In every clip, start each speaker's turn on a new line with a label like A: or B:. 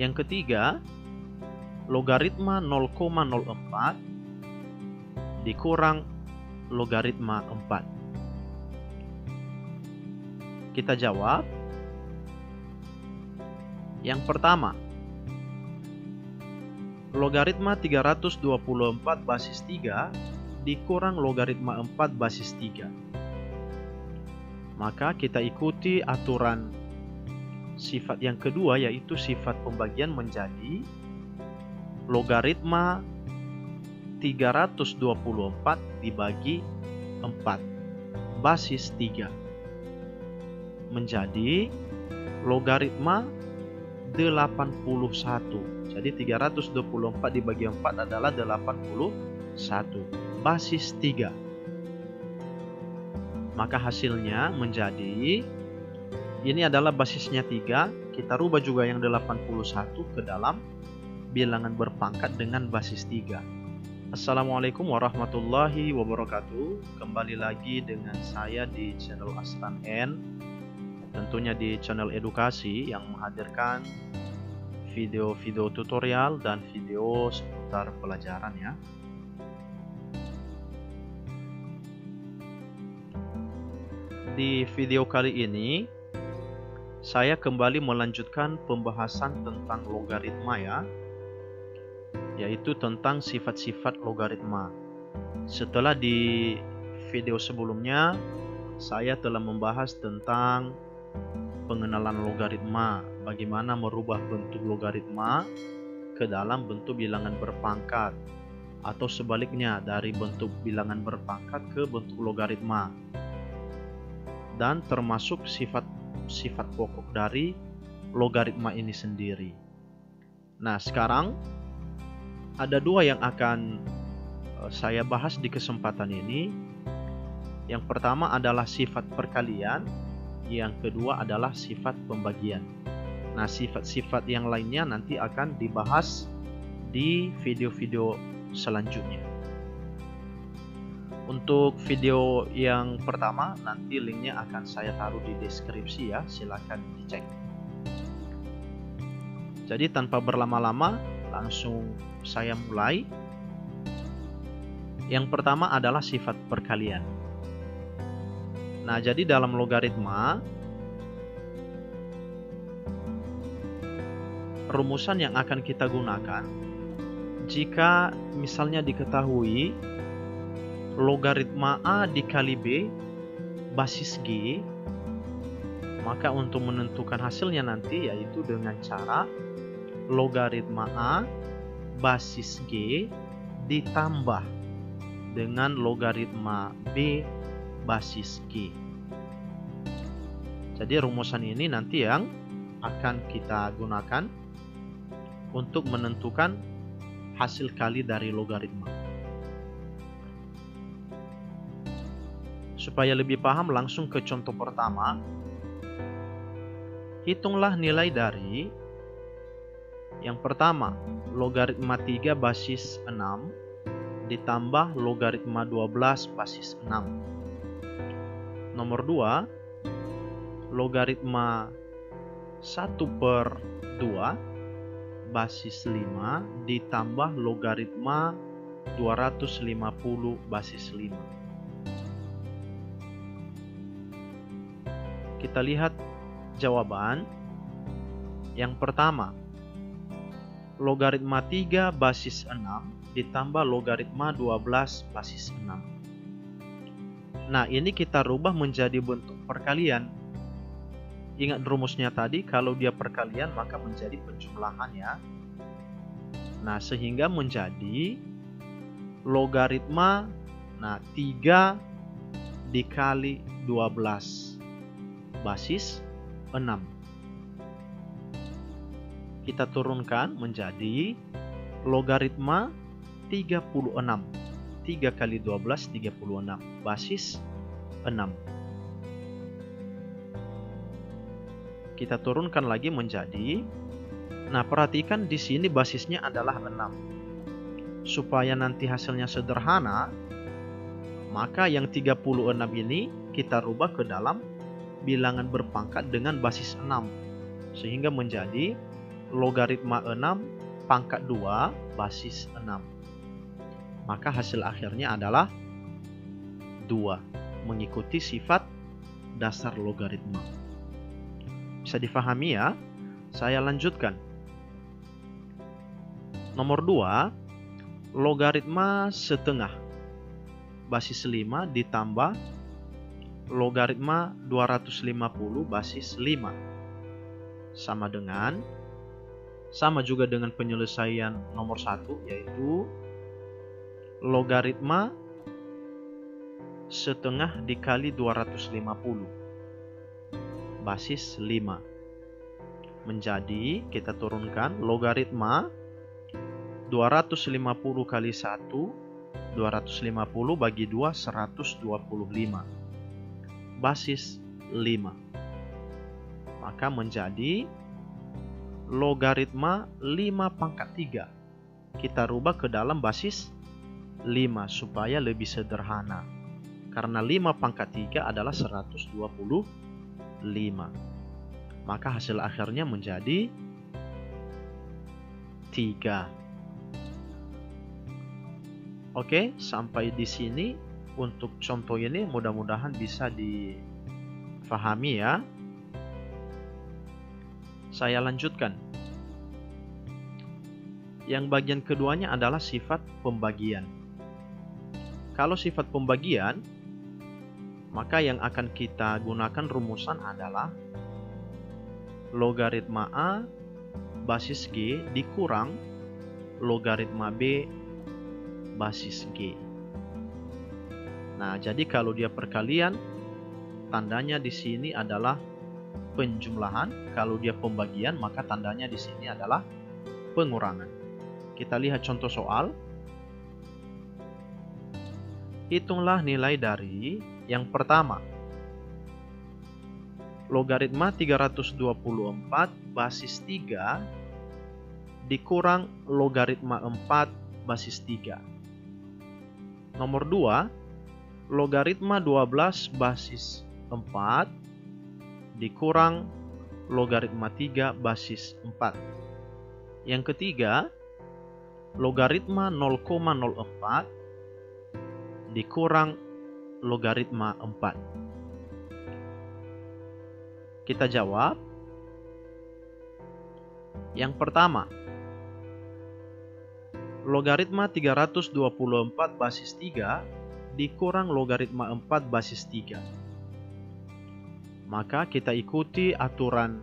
A: Yang ketiga, logaritma 0,04 dikurang logaritma 4. Kita jawab. Yang pertama, logaritma 324 basis 3 dikurang logaritma 4 basis 3. Maka kita ikuti aturan sifat yang kedua, yaitu sifat pembagian menjadi logaritma 324 dibagi 4 basis 3 menjadi logaritma 81. Jadi 324 dibagi 4 adalah 81 basis 3. Maka hasilnya menjadi, ini adalah basisnya 3, kita rubah juga yang 81 ke dalam bilangan berpangkat dengan basis 3. Assalamualaikum warahmatullahi wabarakatuh. Kembali lagi dengan saya di channel Asran N, tentunya di channel edukasi yang menghadirkan video-video tutorial dan video seputar pelajaran ya. Di video kali ini saya kembali melanjutkan pembahasan tentang logaritma ya, yaitu tentang sifat-sifat logaritma. Setelah di video sebelumnya saya telah membahas tentang pengenalan logaritma, bagaimana merubah bentuk logaritma ke dalam bentuk bilangan berpangkat, atau sebaliknya dari bentuk bilangan berpangkat ke bentuk logaritma, dan termasuk sifat pokok dari logaritma ini sendiri. Nah, sekarang ada dua yang akan saya bahas di kesempatan ini. Yang pertama adalah sifat perkalian, yang kedua adalah sifat pembagian. Nah, sifat-sifat yang lainnya nanti akan dibahas di video-video selanjutnya. Untuk video yang pertama, nanti linknya akan saya taruh di deskripsi ya, silakan dicek. Jadi tanpa berlama-lama, langsung saya mulai. Yang pertama adalah sifat perkalian. Nah, jadi dalam logaritma, rumusan yang akan kita gunakan, jika misalnya diketahui logaritma A dikali B basis G, maka untuk menentukan hasilnya nanti yaitu dengan cara logaritma A basis G ditambah dengan logaritma B basis G. Jadi rumusan ini nanti yang akan kita gunakan untuk menentukan hasil kali dari logaritma. Supaya lebih paham, langsung ke contoh pertama. Hitunglah nilai dari yang pertama, logaritma 3 basis 6 ditambah logaritma 12 basis 6. Nomor 2, logaritma 1/2 basis 5 ditambah logaritma 250 basis 5. Kita lihat jawaban. Yang pertama, logaritma 3 basis 6 ditambah logaritma 12 basis 6. Nah, ini kita rubah menjadi bentuk perkalian. Ingat rumusnya tadi, kalau dia perkalian maka menjadi penjumlahan ya. Nah, sehingga menjadi logaritma 3 dikali 12 basis 6. Kita turunkan menjadi logaritma 36. 3 kali 12, 36. Basis 6. Kita turunkan lagi menjadi, nah perhatikan di sini basisnya adalah 6. Supaya nanti hasilnya sederhana, maka yang 36 ini kita rubah ke dalam bilangan berpangkat dengan basis 6. Sehingga menjadi logaritma 6 pangkat 2 basis 6. Maka hasil akhirnya adalah 2, mengikuti sifat dasar logaritma. Bisa difahami ya? Saya lanjutkan. Nomor 2, logaritma setengah basis 5 ditambah logaritma 250 basis 5 sama juga dengan penyelesaian nomor 1, yaitu logaritma setengah dikali 250 basis 5 menjadi, kita turunkan logaritma 250 kali 1, 250 bagi 2, 125 basis 5. Maka menjadi logaritma 5 pangkat 3. Kita rubah ke dalam basis 5 supaya lebih sederhana. Karena 5 pangkat 3 adalah 125. Maka hasil akhirnya menjadi 3. Oke, sampai di sini untuk contoh ini mudah-mudahan bisa difahami ya. Saya lanjutkan. Yang bagian keduanya adalah sifat pembagian. Kalau sifat pembagian, maka yang akan kita gunakan rumusan adalah logaritma A basis G dikurang logaritma B basis G. Nah, jadi kalau dia perkalian, tandanya di sini adalah penjumlahan. Kalau dia pembagian, maka tandanya di sini adalah pengurangan. Kita lihat contoh soal. Hitunglah nilai dari yang pertama. Logaritma 324 basis 3 dikurang logaritma 4 basis 3. Nomor 2, logaritma 12 basis 4 dikurang logaritma 3 basis 4. Yang ketiga, logaritma 0,04 dikurang logaritma 4. Kita jawab. Yang pertama, logaritma 324 basis 3 dikurang logaritma 4 basis 3. Maka kita ikuti aturan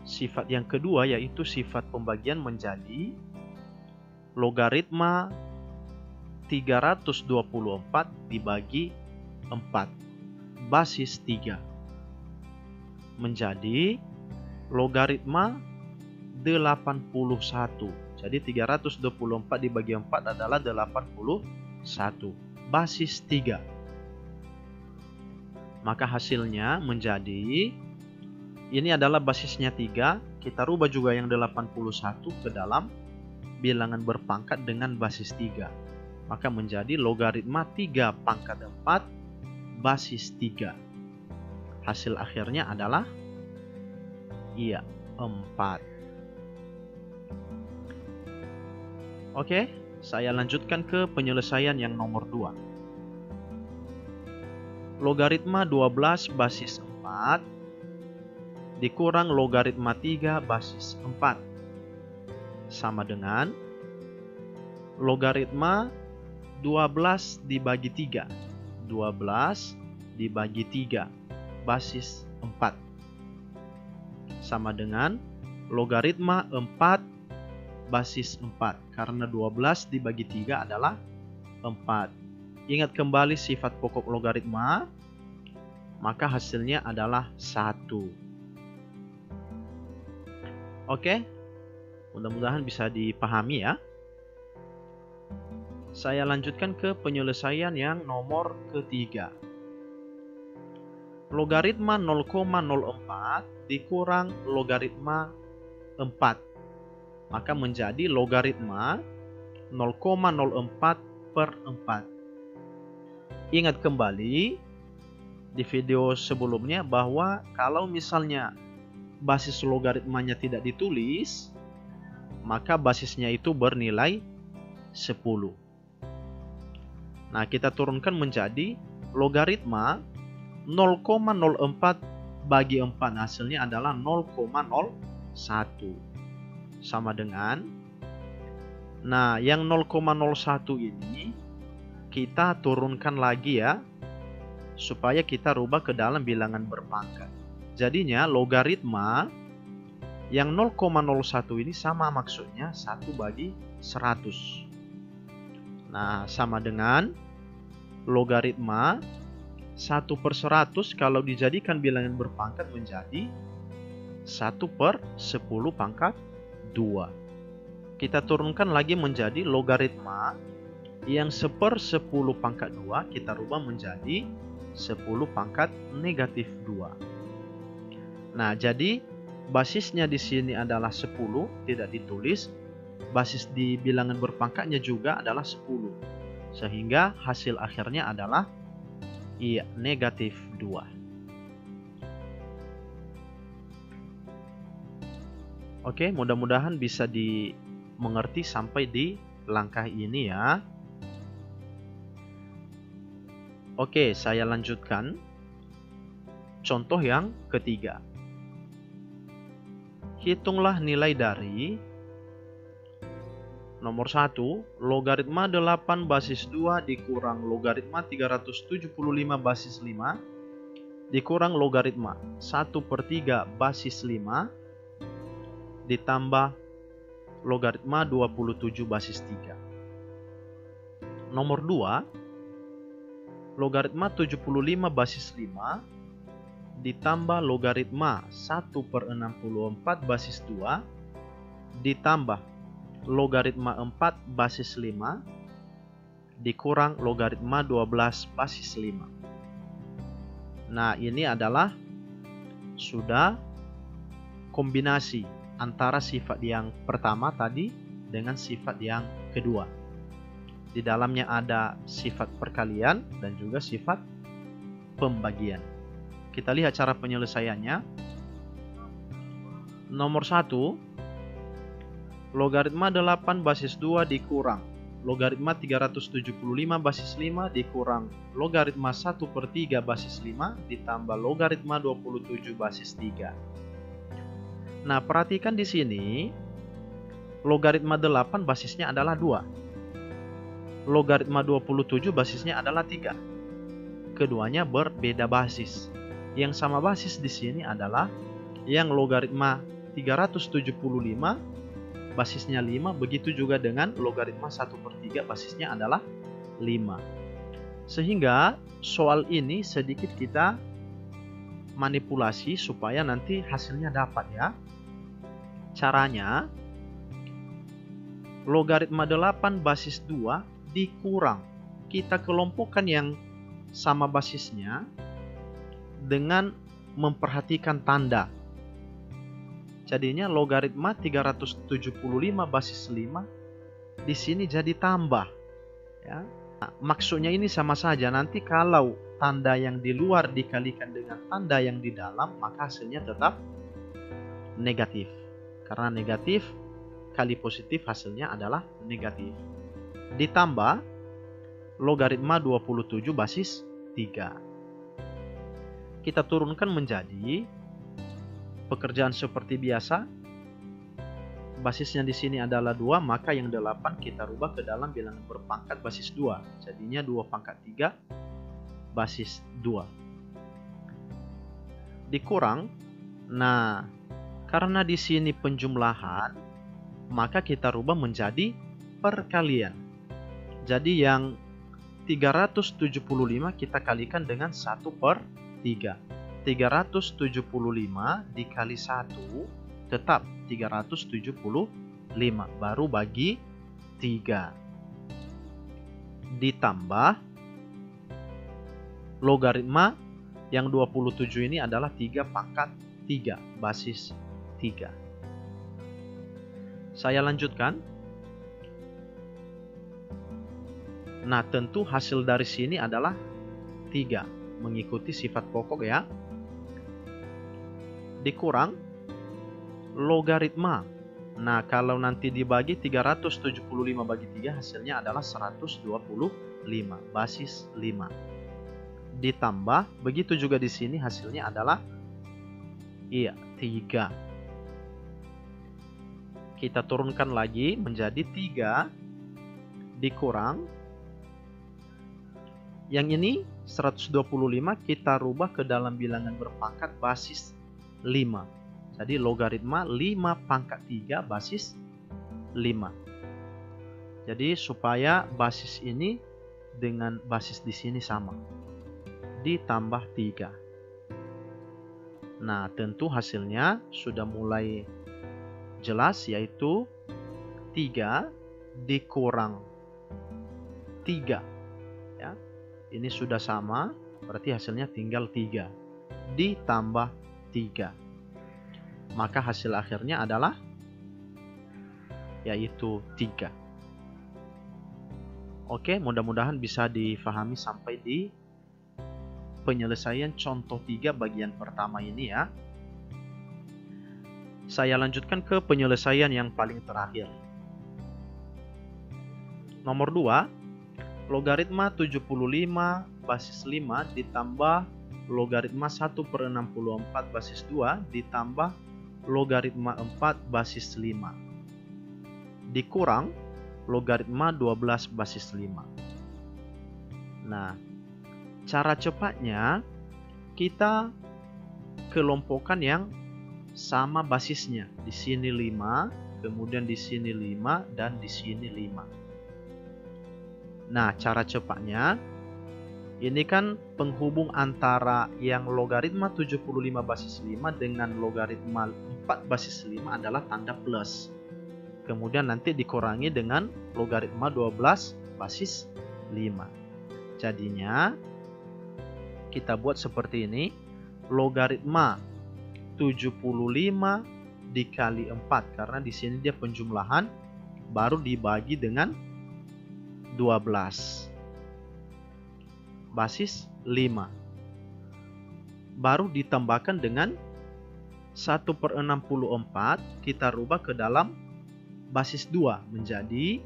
A: sifat yang kedua, yaitu sifat pembagian menjadi logaritma 324 dibagi 4 basis 3 menjadi logaritma 81. Jadi 324 dibagi 4 adalah 81 basis 3. Maka hasilnya menjadi, ini adalah basisnya 3, kita rubah juga yang 81 ke dalam bilangan berpangkat dengan basis 3. Maka menjadi logaritma 3 pangkat 4 basis 3. Hasil akhirnya adalah 4. Oke, saya lanjutkan ke penyelesaian yang nomor 2. Logaritma 12 basis 4 dikurang logaritma 3 basis 4 sama dengan logaritma 12 dibagi 3. 12 dibagi 3 basis 4 sama dengan logaritma 4 basis 4, karena 12 dibagi 3 adalah 4. Ingat kembali sifat pokok logaritma, maka hasilnya adalah 1. Oke, mudah-mudahan bisa dipahami ya. Saya lanjutkan ke penyelesaian yang nomor ketiga. Logaritma 0,04 dikurang logaritma 4. Maka menjadi logaritma 0,04 per 4. Ingat kembali di video sebelumnya bahwa kalau misalnya basis logaritmanya tidak ditulis, maka basisnya itu bernilai 10. Nah, kita turunkan menjadi logaritma 0,04 bagi 4. Hasilnya adalah 0,01. Sama dengan, nah yang 0,01 ini kita turunkan lagi ya, supaya kita rubah ke dalam bilangan berpangkat. Jadinya logaritma yang 0,01 ini sama, maksudnya 1 bagi 100. Nah, sama dengan logaritma 1/100 kalau dijadikan bilangan berpangkat menjadi 1/10 pangkat 2. Kita turunkan lagi menjadi logaritma yang 1/10 pangkat 2, kita rubah menjadi 10 pangkat negatif 2. Nah, jadi basisnya di sini adalah 10, tidak ditulis. Basis di bilangan berpangkatnya juga adalah 10. Sehingga hasil akhirnya adalah negatif 2. Oke, mudah-mudahan bisa dimengerti sampai di langkah ini ya. Oke, saya lanjutkan. Contoh yang ketiga. Hitunglah nilai dari nomor 1, logaritma 8 basis 2 dikurang logaritma 375 basis 5 dikurang logaritma 1/3 basis 5 ditambah logaritma 27 basis 3. Nomor 2, logaritma 75 basis 5 ditambah logaritma 1/64 basis 2 ditambah logaritma 4 basis 5 dikurang logaritma 12 basis 5. Nah, ini adalah sudah kombinasi antara sifat yang pertama tadi dengan sifat yang kedua. Di dalamnya ada sifat perkalian dan juga sifat pembagian. Kita lihat cara penyelesaiannya. Nomor 1, logaritma 8 basis 2 dikurang logaritma 375 basis 5 dikurang logaritma 1/3 basis 5 ditambah logaritma 27 basis 3. Nah, perhatikan di sini logaritma 8 basisnya adalah 2. Logaritma 27 basisnya adalah 3. Keduanya berbeda basis. Yang sama basis di sini adalah yang logaritma 375 basisnya 5, begitu juga dengan logaritma 1/3 basisnya adalah 5. Sehingga soal ini sedikit kita manipulasi supaya nanti hasilnya dapat ya. Caranya, logaritma 8 basis 2 dikurang. Kita kelompokkan yang sama basisnya dengan memperhatikan tanda. Jadinya logaritma 375 basis 5 di sini jadi tambah. Ya. Nah, maksudnya ini sama saja. Nanti kalau tanda yang di luar dikalikan dengan tanda yang di dalam, maka hasilnya tetap negatif. Karena negatif kali positif hasilnya adalah negatif. Ditambah logaritma 27 basis 3. Kita turunkan menjadi pekerjaan seperti biasa. Basisnya di sini adalah 2, maka yang 8 kita rubah ke dalam bilangan berpangkat basis 2. Jadinya 2 pangkat 3 basis 2. Dikurang. Nah, karena di sini penjumlahan, maka kita rubah menjadi perkalian. Jadi yang 375 kita kalikan dengan 1/3. 375 dikali 1 tetap 375, baru bagi 3. Ditambah logaritma yang 27 ini adalah 3 pangkat 3 basis 3. Saya lanjutkan. Nah, tentu hasil dari sini adalah 3, mengikuti sifat pokok ya. Dikurang logaritma. Nah, kalau nanti dibagi 375 bagi 3 hasilnya adalah 125 basis 5. Ditambah, begitu juga di sini hasilnya adalah 3. Kita turunkan lagi menjadi 3 dikurang. Yang ini 125 kita rubah ke dalam bilangan berpangkat basis 5. Jadi logaritma 5 pangkat 3 basis 5. Jadi supaya basis ini dengan basis di sini sama. Ditambah 3. Nah, tentu hasilnya sudah mulai jelas, yaitu 3 dikurang 3. Ya. Ini sudah sama, berarti hasilnya tinggal 3 ditambah 3. Maka hasil akhirnya adalah yaitu 3. Oke, mudah-mudahan bisa difahami sampai di penyelesaian contoh 3 bagian pertama ini ya. Saya lanjutkan ke penyelesaian yang paling terakhir. Nomor 2, logaritma 75 basis 5 ditambah logaritma 1/64 basis 2 ditambah logaritma 4 basis 5 dikurang logaritma 12 basis 5. Nah, cara cepatnya kita kelompokkan yang sama basisnya. Di sini 5, kemudian di sini 5, dan di sini 5. Nah, cara cepatnya ini kan penghubung antara yang logaritma 75 basis 5 dengan logaritma 4 basis 5 adalah tanda plus. Kemudian nanti dikurangi dengan logaritma 12 basis 5. Jadinya kita buat seperti ini. Logaritma 75 dikali 4, karena di sini dia penjumlahan, baru dibagi dengan 12 basis 5. Baru ditambahkan dengan 1/64, kita rubah ke dalam basis 2 menjadi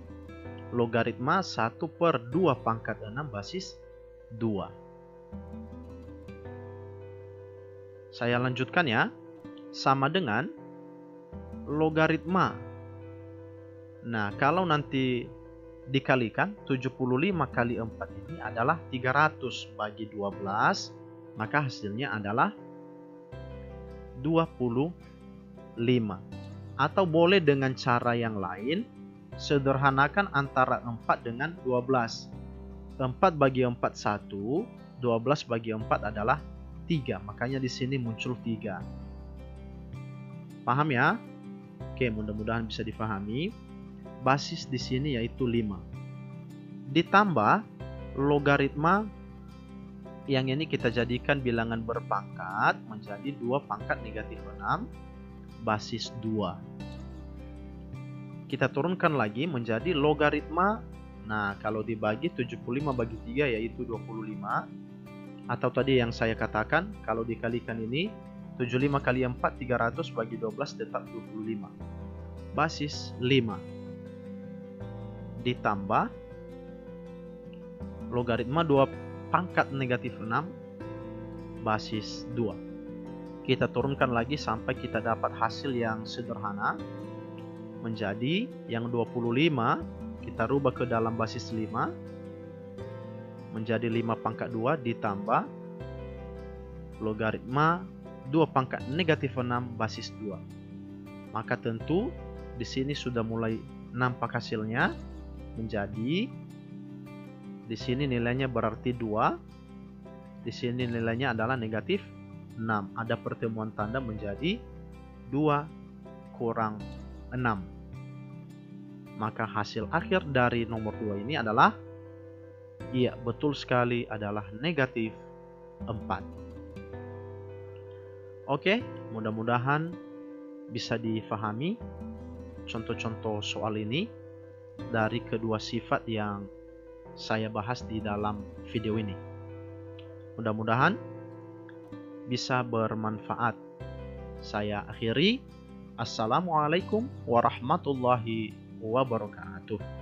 A: logaritma 1/2 pangkat 6 basis 2. Saya lanjutkan ya. Sama dengan logaritma. Nah, kalau nanti dikalikan 75 kali 4 ini adalah 300 bagi 12, maka hasilnya adalah 25. Atau boleh dengan cara yang lain, sederhanakan antara 4 dengan 12. 4 bagi 4 1, 12 bagi 4 adalah 3. Makanya di sini muncul 3. Paham ya? Oke, mudah-mudahan bisa difahami. Basis di sini yaitu 5. Ditambah logaritma yang ini kita jadikan bilangan berpangkat menjadi 2 pangkat negatif 6 basis 2. Kita turunkan lagi menjadi logaritma. Nah, kalau dibagi 75 bagi 3 yaitu 25. Atau tadi yang saya katakan, kalau dikalikan ini 75 kali 4 300 bagi 12 tetap 25. Basis 5. Ditambah logaritma 2 pangkat negatif 6 basis 2. Kita turunkan lagi sampai kita dapat hasil yang sederhana. Menjadi yang 25 kita rubah ke dalam basis 5 menjadi 5 pangkat 2 ditambah logaritma 2 pangkat negatif 6 basis 2. Maka tentu di sini sudah mulai nampak hasilnya. Menjadi di sini nilainya berarti 2. Di sini nilainya adalah negatif 6. Ada pertemuan tanda menjadi 2 kurang 6. Maka hasil akhir dari nomor 2 ini adalah, iya betul sekali, adalah negatif 4. Oke, mudah-mudahan bisa difahami contoh-contoh soal ini dari kedua sifat yang saya bahas di dalam video ini. Mudah-mudahan bisa bermanfaat. Saya akhiri. Assalamualaikum warahmatullahi wabarakatuh.